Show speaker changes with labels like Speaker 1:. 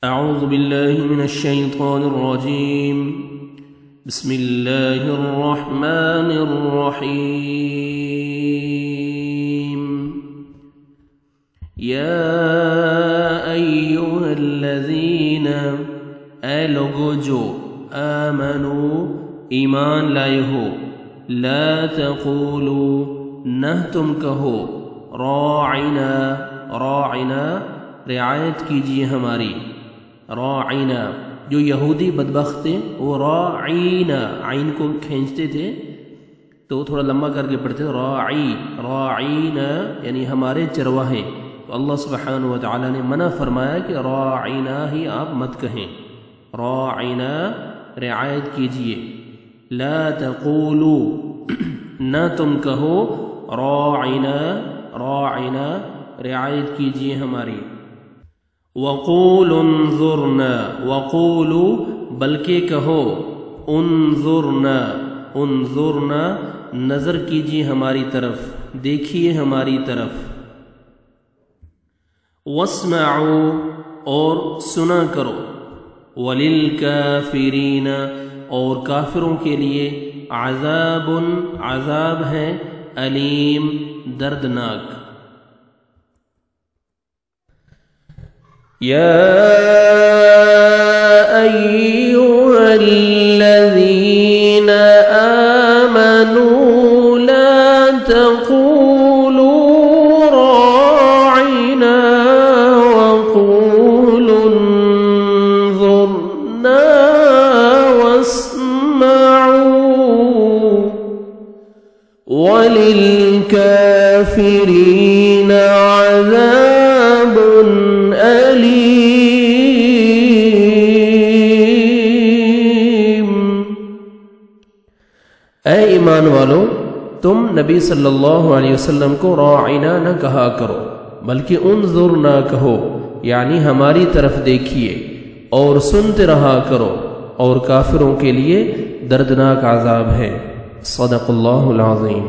Speaker 1: أعوذ بالله من الشيطان الرجيم. بسم الله الرحمن الرحيم. يا أيها الذين لوگو جو آمنوا ایمان لائے ہو لا تقولوا نہ تم کہو راعنا راعنا رعایت کیجیے ہماری راعنا. جو یہودی بدبخت تھے وہ راعینا عین کو کھینچتے تھے تو تھوڑا لمبا کر کے پڑھتے تھے راعی راعینا یعنی ہمارے چرواہے. تو اللہ سبحانہ و تعالی نے منع فرمایا کہ راعینا ہی آپ مت کہیں, راعینا رعایت کیجیے. لا تقولوا نہ تم کہو راعینا راعینا رعایت کیجیے ہماری. وقولوا انظرنا وقولوا بلکہ کہو انظرنا انظرنا نظر کیجیے ہماری طرف, دیکھیے ہماری طرف. واسمعوا اور سنا کرو. وللکافرین اور کافروں کے لیے عذاب عذاب ہے علیم دردناک. يا أيها الذين آمنوا لا تقولوا راعنا وقولوا انظرنا واسمعوا وللكافرين عذاب اے ایمان والو تم نبی صلی اللہ علیہ وسلم کو راعنا نہ کہا کرو بلکہ انظر نہ کہو یعنی ہماری طرف دیکھیے اور سنتے رہا کرو, اور کافروں کے لیے دردناک عذاب ہے. صدق اللہ العظیم.